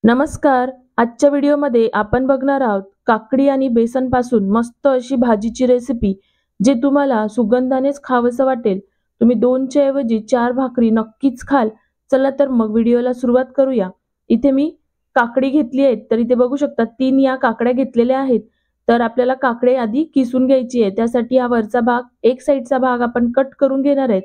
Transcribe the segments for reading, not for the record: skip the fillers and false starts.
नमस्कार. आजच्या व्हिडिओमध्ये आपण बघणार आहोत काकडी आणि बेसन पासून मस्त अशी भाजीची रेसिपी, जे तुम्हाला सुगंधानेच खावंसं वाटेल. तुम्ही 2च्या ऐवजी 4 भाकरी नक्कीच खाल. चला तर मग व्हिडिओला सुरुवात करूया. इथे मी काकडी घेतली आहे, तर इथे बघू शकता 3 या काकड्या घेतलेल्या आहेत. तर आपल्याला काकडे आधी किसून घ्यायची आहे. त्यासाठी हा वरचा भाग, एक साईडचा भाग आपण कट करून घेणार आहेत.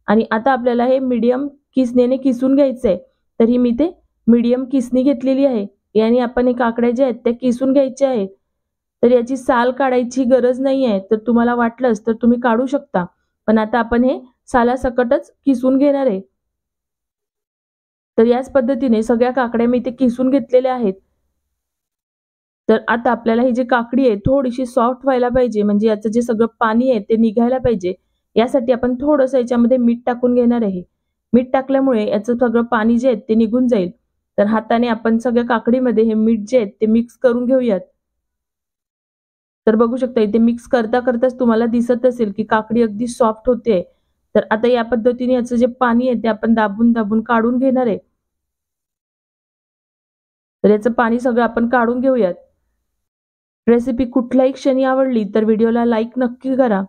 आणि आता आपल्याला हे मीडियम किसणीने किसून घ्यायचं आहे. तरी मी ते मीडियम किसणी घेतलेली आहे. याने आपण हे काकड्या ज्या आहेत त्या किसून घ्यायच्या आहेत. तर याची साल काढायची गरज नाही आहे. तर तुम्हाला वाटलंच तर तुम्ही काढू शकता. पण आता आपण हे सालासकटच किसून घेणार आहे. तर याच पद्धतीने सगळ्या काकड्या मी इथे किसून घेतलेल्या आहेत. तर आता आपल्याला ही जी काकडी आहे थोडीशी सॉफ्ट व्हायला पाहिजे, म्हणजे याचं जे सगळं पाणी आहे ते निघायला पाहिजे. यासाठी आपण थोडंसं याच्यामध्ये मीठ टाकून घेणार आहे. मीठ टाकल्यामुळे याचं सगळं पाणी जे आहे ते निघून जाईल. तर हाताने आपण सगळ्या काकडीमध्ये हे मीठ जे आहे ते मिक्स करून घेऊयात. तर बघू शकता इथे मिक्स करता करताच तुम्हाला दिसत असेल की काकडी अगदी सॉफ्ट होते. तर आता या पद्धतीने याचं जे पाणी आहे ते आपण दाबून दाबून काढून घेणार आहे. तर याचं पाणी सगळं आपण काढून घेऊयात. रेसिपी कुठल्याही क्षणी आवडली तर व्हिडिओला लाईक नक्की करा.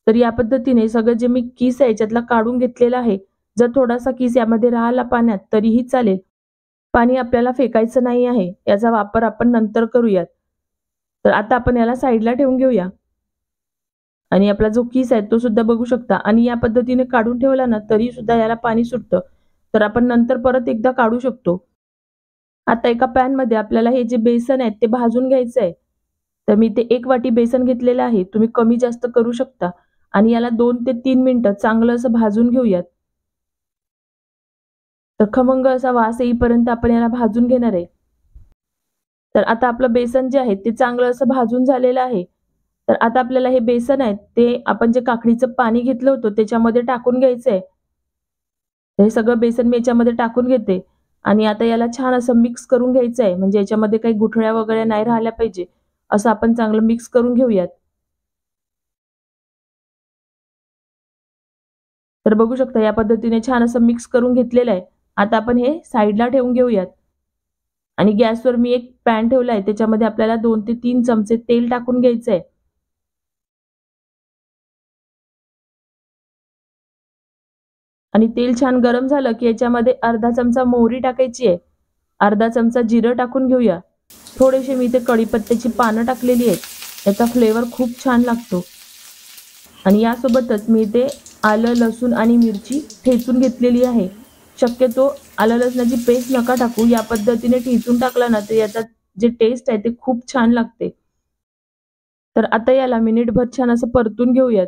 तर या पद्धतीने सगळं जे मी किस आहे याच्यातला काढून घेतलेला आहे. जर थोडासा किस यामध्ये राहिला पाण्यात तरीही चालेल. पाणी आपल्याला फेकायचं नाही आहे. याचा वापर आपण नंतर करूयात. तर आता आपण याला साईडला ठेवून घेऊया. आणि आपला जो किस आहे तो सुद्धा बघू शकता, आणि या पद्धतीने काढून ठेवला ना तरी सुद्धा याला पाणी सुटतं. तर आपण नंतर परत एकदा काढू शकतो. आता एका पॅन मध्ये आपल्याला हे जे बेसन आहे ते भाजून घ्यायचं आहे. तर मी ते 1 वाटी बेसन घेतलेलं आहे. तुम्ही कमी जास्त करू शकता. आणि याला 2 ते 3 मिनिटं चांगलं असं भाजून घेऊयात. तर खमंग असा वास येईपर्यंत आपण याला भाजून घेणार आहे. तर आता आपलं बेसन जे आहे ते चांगलं असं भाजून झालेलं आहे. तर आता आपल्याला हे बेसन आहे ते आपण जे काकडीचं पाणी घेतलं होतं त्याच्यामध्ये टाकून घ्यायचं आहे. हे सगळं बेसन मी याच्यामध्ये टाकून घेते. आणि आता याला छान असं मिक्स करून घ्यायचं आहे. म्हणजे याच्यामध्ये काही गुठळ्या वगैरे नाही राहिल्या पाहिजे. असं आपण चांगलं मिक्स करून घेऊयात. तर बघू शकता या पद्धतीने छान असं मिक्स करून घेतलेलं आहे. आता आपण हे साईडला ठेवून घेऊयात. आणि गॅसवर मी एक पॅन ठेवला आहे. त्याच्यामध्ये आपल्याला 2 ते 3 चमचे तेल टाकून घ्यायचं आहे. आणि तेल छान गरम झालं की याच्यामध्ये अर्धा चमचा मोहरी टाकायची आहे. अर्धा चमचा जिरं टाकून घेऊया. थोडेसे मी इथे कढीपत्त्याची पानं टाकलेली आहेत. याचा फ्लेवर खूप छान लागतो. आणि यासोबतच मी इथे आलं, लसूण आणि मिरची ठेचून घेतलेली आहे. शक्यतो आलं लसणाची पेस्ट नका टाकू. या पद्धतीने ठेचून टाकला ना तर याचा जे टेस्ट आहे ते खूप छान लागते. तर आता याला मिनिटभर छान असं परतून घेऊयात.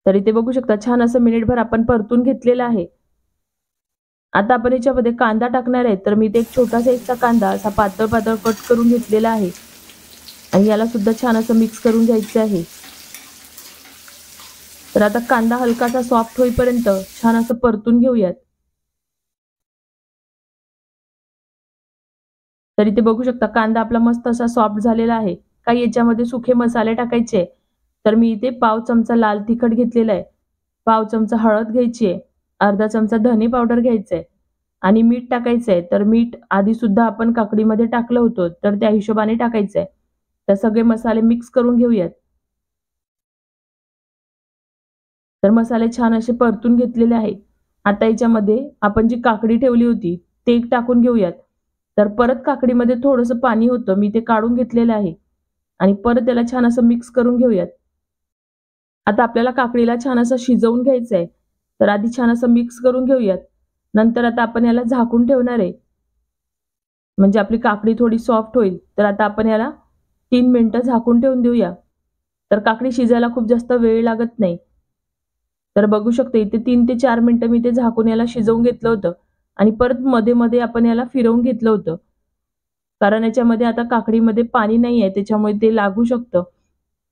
तर इथे बघू शकता छान असं मिनिटभर आपण परतून घेतलेलं आहे. आता आपण याच्यामध्ये कांदा टाकणार आहे. तर मी इथे एक छोटा साईजचा कांदा असा पातळ पातळ कट करून घेतलेला आहे. आणि याला सुद्धा छान असं मिक्स करून घ्यायचं आहे. तर आता कांदा हलकासा सॉफ्ट होईपर्यंत छान असं परतून घेऊयात. तर इथे बघू शकता कांदा आपला मस्त असा सॉफ्ट झालेला आहे. काही याच्यामध्ये सुखे मसाले टाकायचे. तर मी इथे पाव चमचा लाल तिखट घेतलेला आहे. पाव चमचा हळद घ्यायची आहे. अर्धा चमचा धने पावडर घ्यायचं आहे. आणि मीठ टाकायचं आहे. तर मीठ आधी सुद्धा आपण काकडीमध्ये टाकलं होतं, तर त्या हिशोबाने टाकायचं आहे. तर सगळे मसाले मिक्स करून घेऊयात. तर मसाले छान असे परतून घेतलेले आहेत. आता याच्यामध्ये आपण जी काकडी ठेवली होती ते टाकून घेऊयात. तर परत काकडीमध्ये थोडंसं पाणी होतं, मी ते काढून घेतलेलं आहे. आणि परत त्याला छान असं मिक्स करून घेऊयात. आता आपल्याला काकडीला छान असं शिजवून घ्यायचं आहे. तर आधी छान असं मिक्स करून घेऊयात. नंतर आता आपण याला झाकून ठेवणार आहे. म्हणजे आपली काकडी थोडी सॉफ्ट होईल. तर आता आपण याला 3 मिनिटं झाकून ठेवून देऊया. तर काकडी शिजायला खूप जास्त वेळ लागत नाही. तर बघू शकता इथे 3 ते 4 मिनिटं मी ते झाकून याला शिजवून घेतलं होतं. आणि परत मध्ये-मध्ये आपण याला फिरवून घेतलं होतं. कारण याच्यामध्ये आता काकडीमध्ये पाणी नाही आहे, त्याच्यामुळे ते लागू शकतं.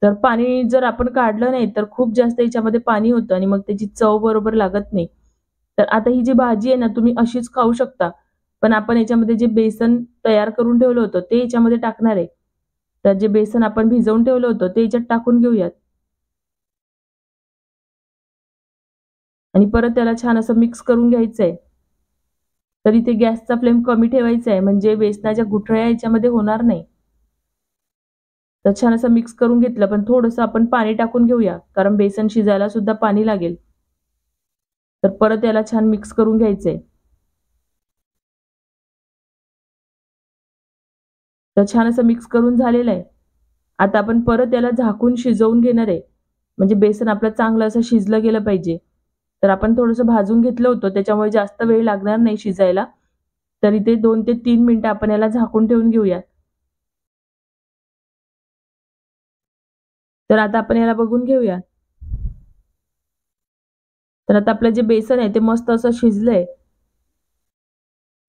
तर पाणी जर आपण काढलं नाही तर खूप जास्त याच्यामध्ये पाणी होतं आणि मग त्याची चव बरोबर लागत नाही. तर आता ही जी भाजी आहे ना तुम्ही अशीच खाऊ शकता. पण आपण याच्यामध्ये जे बेसन तयार करून ठेवलं होतं ते याच्यामध्ये टाकणार आहे. तर जे बेसन आपण भिजवून ठेवलं होतं ते याच्यात टाकून घेऊयात. आणि परत त्याला छान असं मिक्स करून घ्यायचं आहे. तर इथे गॅसचा फ्लेम कमी ठेवायचा आहे, म्हणजे बेसनाच्या गुठळ्या याच्यामध्ये होणार नाही. तर छान असं मिक्स करून घेतलं, पण थोडंसं आपण पाणी टाकून घेऊया, कारण बेसन शिजायला सुद्धा पाणी लागेल. तर परत याला छान मिक्स करून घ्यायचंय. तर छान असं मिक्स करून झालेलं आहे. आता आपण परत याला झाकून शिजवून घेणार आहे. म्हणजे बेसन आपलं चांगलं असं शिजलं गेलं पाहिजे. तर आपण थोडंसं भाजून घेतलं होतं, त्याच्यामुळे जास्त वेळ लागणार नाही शिजायला. तर इथे 2 ते 3 मिनिटं आपण याला झाकून ठेवून घेऊया. तर आता आपण याला बघून घेऊया. तर आता आपलं जे बेसन आहे ते मस्त असं शिजलंय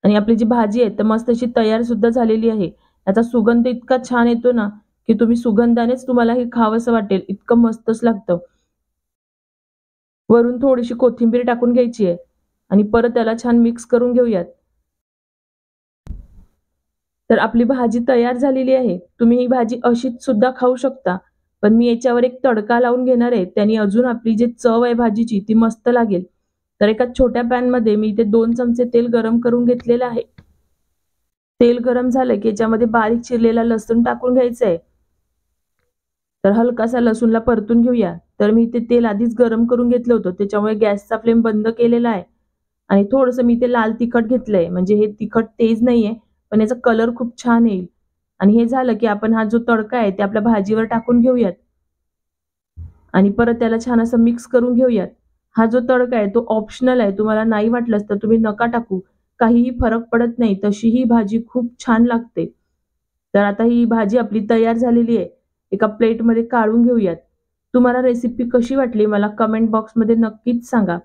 आणि आपली जी भाजी आहे तर मस्त अशी तयार सुद्धा झालेली आहे. याचा सुगंध इतका छान येतो ना, की तुम्ही सुगंधानेच तुम्हाला हे खावंसं वाटेल, इतकं मस्तच लागतं. वरून थोडीशी कोथिंबीर टाकून घ्यायची आहे आणि परत त्याला छान मिक्स करून घेऊयात. तर आपली भाजी तयार झालेली आहे. तुम्ही ही भाजी अशीच सुद्धा खाऊ शकता. पण मी याच्यावर एक तडका लावून घेणार आहे. त्याने अजून आपली जी चव आहे भाजीची ती मस्त लागेल. तर एका छोट्या पॅनमध्ये मी इथे 2 चमचे तेल गरम करून घेतलेलं आहे. तेल गरम झालं की याच्यामध्ये बारीक चिरलेला लसूण टाकून घ्यायचा आहे. तर हलकासा लसूणला परतून घेऊया. तर मी इथे तेल आधीच गरम करून घेतलं होतं. त्याच्यामुळे गॅसचा फ्लेम बंद केलेला आहे. आणि थोडंसं मी इथे लाल तिखट घेतलंय. म्हणजे हे तिखट तेज नाहीये, पण याचा कलर खूप छान येईल. आणि हे झालं की आपण हा जो तडका आहे ते आपल्या भाजीवर टाकून घेऊयात. आणि परत त्याला छान असं मिक्स करून घेऊयात. हा जो तडका आहे तो ऑप्शनल आहे. तुम्हाला नाही वाटलंच तर तुम्ही नका टाकू. काहीही फरक पडत नाही. तशी ही भाजी खूप छान लागते. तर आता ही भाजी आपली तयार झालेली आहे. एका प्लेटमध्ये काढून घेऊयात. तुम्हाला रेसिपी कशी वाटली मला कमेंट बॉक्समध्ये नक्कीच सांगा.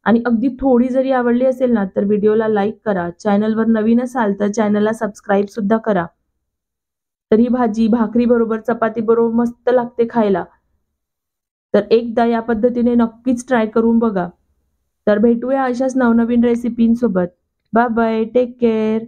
आणि अगदी थोडी जरी आवडली असेल ना तर व्हिडिओला लाईक करा. चॅनलवर नवीन असाल तर चॅनलला सबस्क्राईब सुद्धा करा. तर ही भाजी भाकरीबरोबर, चपातीबरोबर मस्त लागते खायला. तर एकदा या पद्धतीने नक्कीच ट्राय करून बघा. तर भेटूया अशाच नवनवीन रेसिपींसोबत. Bye bye. Take care.